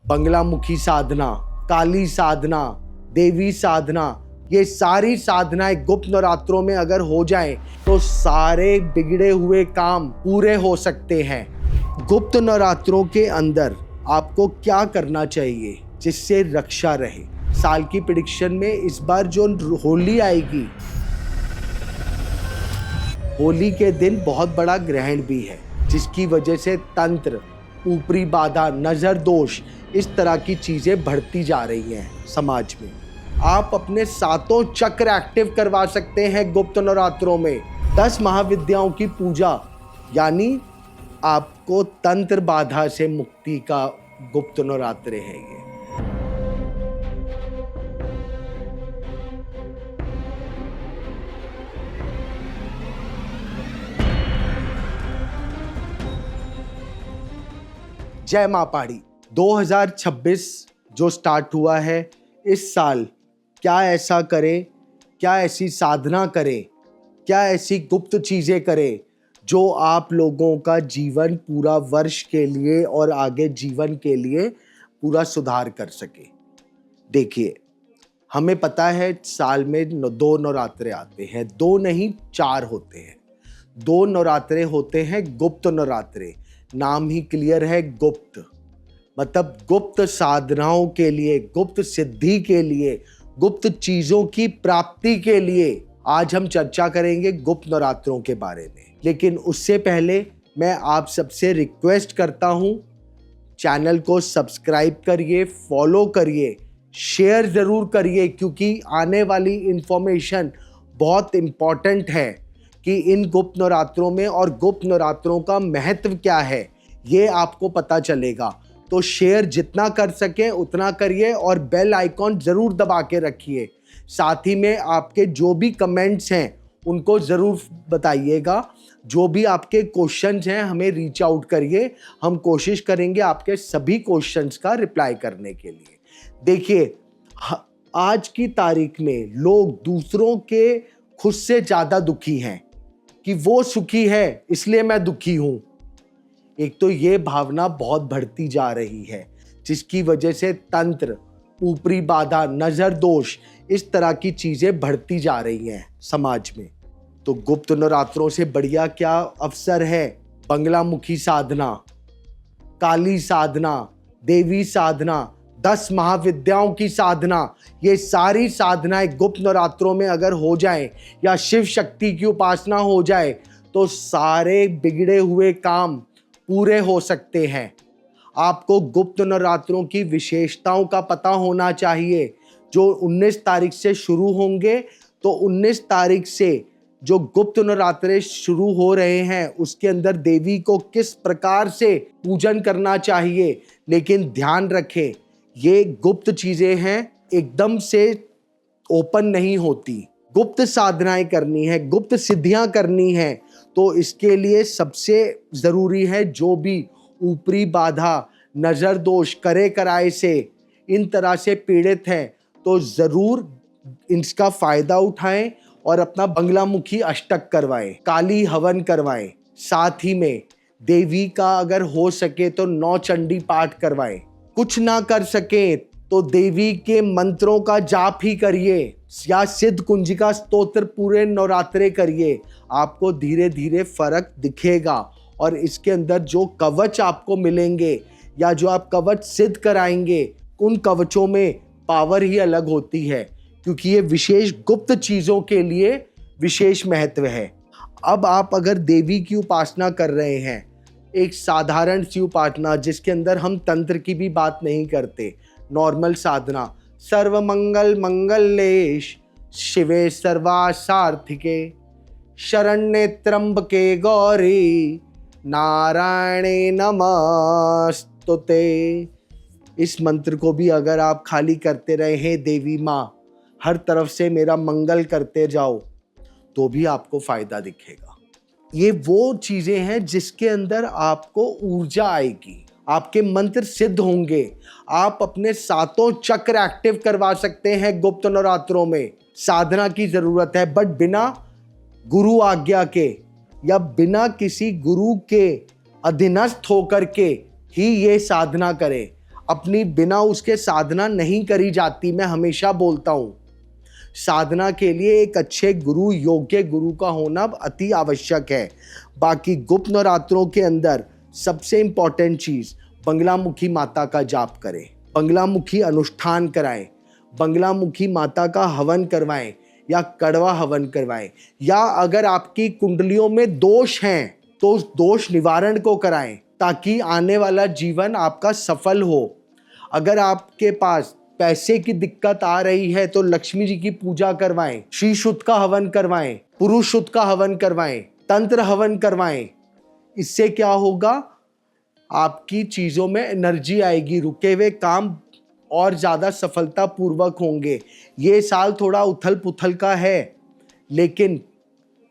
बंगलामुखी साधना, काली साधना, देवी साधना, ये सारी साधनाएं गुप्त नवरात्रों में अगर हो जाएं तो सारे बिगड़े हुए काम पूरे हो सकते हैं। गुप्त नवरात्रों के अंदर आपको क्या करना चाहिए जिससे रक्षा रहे? साल की प्रेडिक्शन में इस बार जो होली आएगी, होली के दिन बहुत बड़ा ग्रहण भी है, जिसकी वजह से तंत्र, ऊपरी बाधा, नजर दोष, इस तरह की चीजें बढ़ती जा रही हैं समाज में। आप अपने सातों चक्र एक्टिव करवा सकते हैं गुप्त नवरात्रों में। 10 महाविद्याओं की पूजा, यानी आपको तंत्र बाधा से मुक्ति का गुप्त नवरात्र है ये। जय मां पहाड़ी। 2026 जो स्टार्ट हुआ है, इस साल क्या ऐसा करें, क्या ऐसी साधना करें, क्या ऐसी गुप्त चीजें करें जो आप लोगों का जीवन पूरा वर्ष के लिए और आगे जीवन के लिए पूरा सुधार कर सके। देखिए, हमें पता है साल में 2 नवरात्रे आते हैं, 2 नहीं 4 होते हैं। 2 नवरात्रे होते हैं गुप्त नवरात्रे, नाम ही क्लियर है, गुप्त मतलब गुप्त साधनाओं के लिए, गुप्त सिद्धि के लिए, गुप्त चीजों की प्राप्ति के लिए आज हम चर्चा करेंगे गुप्त नवरात्रों के बारे में। लेकिन उससे पहले मैं आप सबसे रिक्वेस्ट करता हूं, चैनल को सब्सक्राइब करिए, फॉलो करिए, शेयर जरूर करिए, क्योंकि आने वाली इंफॉर्मेशन बहुत इंपॉर्टेंट है कि इन गुप्त नवरात्रों में और गुप्त नवरात्रों का महत्व क्या है, ये आपको पता चलेगा। तो शेयर जितना कर सके उतना करिए और बेल आइकॉन जरूर दबा के रखिए। साथ ही में आपके जो भी कमेंट्स हैं उनको ज़रूर बताइएगा। जो भी आपके क्वेश्चंस हैं हमें रीच आउट करिए, हम कोशिश करेंगे आपके सभी क्वेश्चंस का रिप्लाई करने के लिए। देखिए, आज की तारीख में लोग दूसरों के खुद से ज़्यादा दुखी हैं कि वो सुखी है इसलिए मैं दुखी हूँ। एक तो ये भावना बहुत बढ़ती जा रही है, जिसकी वजह से तंत्र, ऊपरी बाधा, नजर दोष, इस तरह की चीजें बढ़ती जा रही हैं समाज में। तो गुप्त नवरात्रों से बढ़िया क्या अवसर है? बंगलामुखी साधना, काली साधना, देवी साधना, 10 महाविद्याओं की साधना, ये सारी साधनाएं गुप्त नवरात्रों में अगर हो जाए या शिव शक्ति की उपासना हो जाए तो सारे बिगड़े हुए काम पूरे हो सकते हैं। आपको गुप्त नवरात्रों की विशेषताओं का पता होना चाहिए, जो 19 तारीख से शुरू होंगे। तो 19 तारीख से जो गुप्त नवरात्रे शुरू हो रहे हैं उसके अंदर देवी को किस प्रकार से पूजन करना चाहिए। लेकिन ध्यान रखें, ये गुप्त चीजें हैं, एकदम से ओपन नहीं होती। गुप्त साधनाएं करनी है, गुप्त सिद्धियां करनी है, तो इसके लिए सबसे ज़रूरी है जो भी ऊपरी बाधा, नज़र दोष, करे कराए से इन तरह से पीड़ित हैं तो ज़रूर इसका फ़ायदा उठाएं और अपना बंगलामुखी अष्टक करवाएं, काली हवन करवाएं। साथ ही में देवी का अगर हो सके तो 9 चंडी पाठ करवाएं। कुछ ना कर सके तो देवी के मंत्रों का जाप ही करिए या सिद्ध कुंजिका स्तोत्र पूरे नवरात्रे करिए। आपको धीरे धीरे फर्क दिखेगा और इसके अंदर जो कवच आपको मिलेंगे या जो आप कवच सिद्ध कराएंगे, उन कवचों में पावर ही अलग होती है, क्योंकि ये विशेष गुप्त चीज़ों के लिए विशेष महत्व है। अब आप अगर देवी की उपासना कर रहे हैं, एक साधारण सी उपासना जिसके अंदर हम तंत्र की भी बात नहीं करते, नॉर्मल साधना, सर्वमंगल मंगलेश शिवे सर्वासार्थिके शरण्ये त्र्यंबके गौरी नारायणे नमस्तुते। इस मंत्र को भी अगर आप खाली करते रहे हैं, देवी माँ हर तरफ से मेरा मंगल करते जाओ, तो भी आपको फायदा दिखेगा। ये वो चीजें हैं जिसके अंदर आपको ऊर्जा आएगी, आपके मंत्र सिद्ध होंगे, आप अपने सातों चक्र एक्टिव करवा सकते हैं गुप्त नवरात्रों में। साधना की जरूरत है, बट बिना गुरु आज्ञा के या बिना किसी गुरु के अधीनस्थ होकर के ही ये साधना करें। अपनी बिना उसके साधना नहीं करी जाती। मैं हमेशा बोलता हूँ, साधना के लिए एक अच्छे गुरु, योग्य गुरु का होना अति आवश्यक है। बाकी गुप्त नवरात्रों के अंदर सबसे इंपॉर्टेंट चीज, बंगलामुखी माता का जाप करें, बंगलामुखी अनुष्ठान कराएं, बंगलामुखी माता का हवन करवाएं या कड़वा हवन करवाएं, या अगर आपकी कुंडलियों में दोष हैं तो उस दोष निवारण को कराएं ताकि आने वाला जीवन आपका सफल हो। अगर आपके पास पैसे की दिक्कत आ रही है तो लक्ष्मी जी की पूजा करवाएं, श्री शुद्ध का हवन करवाएं, पुरुष शुद्ध का हवन करवाएं, तंत्र हवन करवाएं। इससे क्या होगा, आपकी चीजों में एनर्जी आएगी, रुके हुए काम और ज्यादा सफलता पूर्वक होंगे। ये साल थोड़ा उथल पुथल का है, लेकिन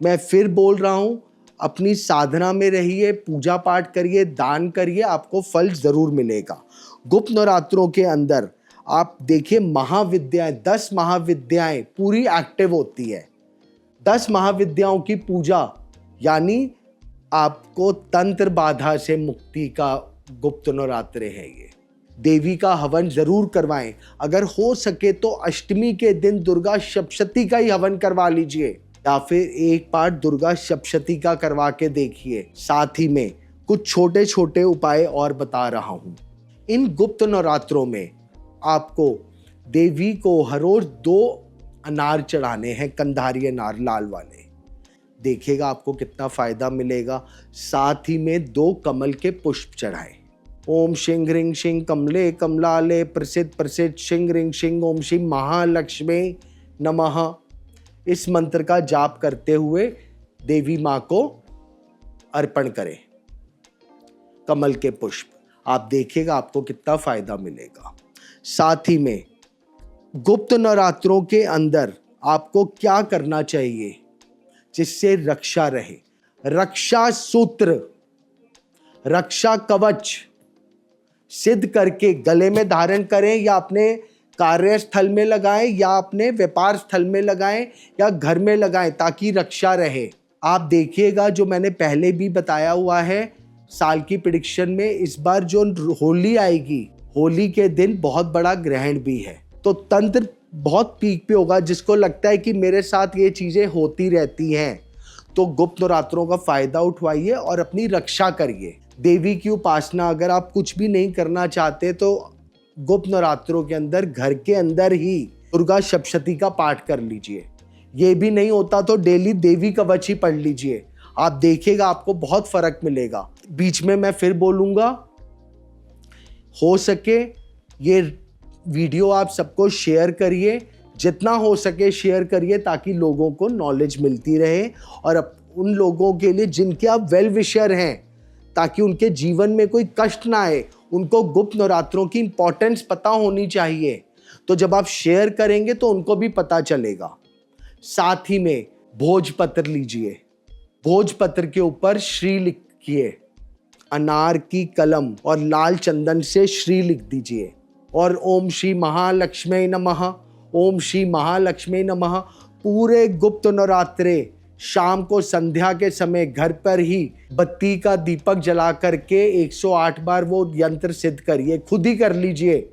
मैं फिर बोल रहा हूं, अपनी साधना में रहिए, पूजा पाठ करिए, दान करिए, आपको फल जरूर मिलेगा। गुप्त नवरात्रों के अंदर आप देखिए महाविद्याएं, 10 महाविद्याएं पूरी एक्टिव होती है। 10 महाविद्याओं की पूजा यानी आपको तंत्र बाधा से मुक्ति का गुप्त नवरात्रे है। ये देवी का हवन जरूर करवाएं। अगर हो सके तो अष्टमी के दिन दुर्गा सप्तशती का ही हवन करवा लीजिए, या फिर एक बार दुर्गा सप्तशती का करवा के देखिए। साथ ही में कुछ छोटे छोटे उपाय और बता रहा हूं। इन गुप्त नवरात्रों में आपको देवी को हर रोज 2 अनार चढ़ाने हैं, कंधारी अनार लाल वाले। देखिएगा आपको कितना फायदा मिलेगा। साथ ही में 2 कमल के पुष्प चढ़ाएं। ओम शिंग ह्रीं शिंग कमले कमलाले प्रसिद्ध प्रसिद्ध शिंग ह्रीं शिंग ओम श्री महालक्ष्मी नमः। इस मंत्र का जाप करते हुए देवी माँ को अर्पण करें कमल के पुष्प। आप देखिएगा आपको कितना फायदा मिलेगा। साथ ही में गुप्त नवरात्रों के अंदर आपको क्या करना चाहिए जिससे रक्षा रहे? रक्षा सूत्र, रक्षा कवच सिद्ध करके गले में धारण करें, या अपने कार्यस्थल में लगाएं, या अपने व्यापार स्थल में लगाएं, या घर में लगाएं, ताकि रक्षा रहे। आप देखिएगा जो मैंने पहले भी बताया हुआ है साल की प्रेडिक्शन में, इस बार जो होली आएगी, होली के दिन बहुत बड़ा ग्रहण भी है, तो तंत्र बहुत पीक पे होगा। जिसको लगता है कि मेरे साथ ये चीजें होती रहती हैं, तो गुप्त नवरात्रों का फायदा उठवाइए और अपनी रक्षा करिए। देवी की उपासना अगर आप कुछ भी नहीं करना चाहते तो गुप्त नवरात्रों के अंदर घर के अंदर ही दुर्गा सप्तशती का पाठ कर लीजिए। ये भी नहीं होता तो डेली देवी कवच ही पढ़ लीजिए। आप देखिएगा आपको बहुत फर्क मिलेगा। बीच में मैं फिर बोलूंगा, हो सके ये वीडियो आप सबको शेयर करिए, जितना हो सके शेयर करिए, ताकि लोगों को नॉलेज मिलती रहे, और उन लोगों के लिए जिनके आप वेल विशर हैं, ताकि उनके जीवन में कोई कष्ट ना आए। उनको गुप्त नवरात्रों की इंपॉर्टेंस पता होनी चाहिए, तो जब आप शेयर करेंगे तो उनको भी पता चलेगा। साथ ही में भोजपत्र लीजिए, भोजपत्र के ऊपर श्री लिखिए, अनार की कलम और लाल चंदन से श्री लिख दीजिए, और ओम श्री महालक्ष्मी नमः, ओम श्री महालक्ष्मी नमः। पूरे गुप्त नवरात्रे शाम को संध्या के समय घर पर ही बत्ती का दीपक जला करके 108 बार वो यंत्र सिद्ध करिए, खुद ही कर लीजिए।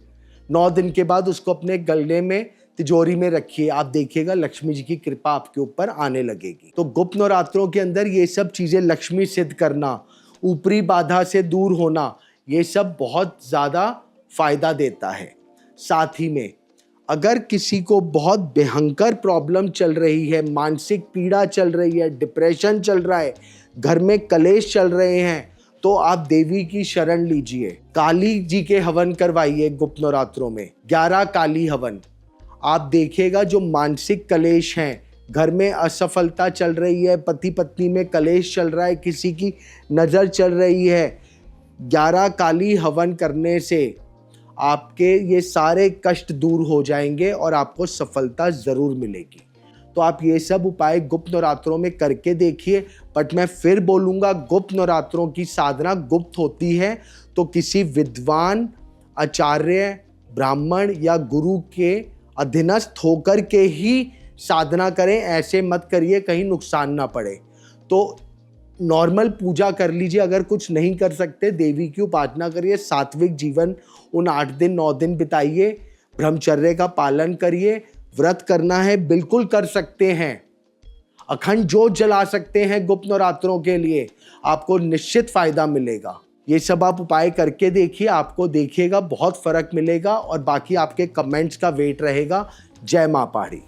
9 दिन के बाद उसको अपने गले में तिजोरी में रखिए। आप देखिएगा लक्ष्मी जी की कृपा आपके ऊपर आने लगेगी। तो गुप्त नवरात्रों के अंदर ये सब चीजें, लक्ष्मी सिद्ध करना, ऊपरी बाधा से दूर होना, ये सब बहुत ज्यादा फायदा देता है। साथ ही में अगर किसी को बहुत भयंकर प्रॉब्लम चल रही है, मानसिक पीड़ा चल रही है, डिप्रेशन चल रहा है, घर में कलेश चल रहे हैं, तो आप देवी की शरण लीजिए। काली जी के हवन करवाइए गुप्त नवरात्रों में, 11 काली हवन। आप देखिएगा जो मानसिक कलेश हैं, घर में असफलता चल रही है, पति पत्नी में कलेश चल रहा है, किसी की नज़र चल रही है, 11 काली हवन करने से आपके ये सारे कष्ट दूर हो जाएंगे और आपको सफलता ज़रूर मिलेगी। तो आप ये सब उपाय गुप्त नवरात्रों में करके देखिए। बट मैं फिर बोलूँगा, गुप्त नवरात्रों की साधना गुप्त होती है, तो किसी विद्वान, आचार्य, ब्राह्मण या गुरु के अधीनस्थ होकर के ही साधना करें। ऐसे मत करिए कहीं नुकसान ना पड़े। तो नॉर्मल पूजा कर लीजिए, अगर कुछ नहीं कर सकते देवी की उपासना करिए, सात्विक जीवन उन 8 दिन 9 दिन बिताइए, ब्रह्मचर्य का पालन करिए। व्रत करना है बिल्कुल कर सकते हैं, अखंड जोत जला सकते हैं गुप्त नवरात्रों के लिए, आपको निश्चित फायदा मिलेगा। ये सब आप उपाय करके देखिए, आपको देखिएगा बहुत फर्क मिलेगा और बाकी आपके कमेंट्स का वेट रहेगा। जय मां पहाड़ी।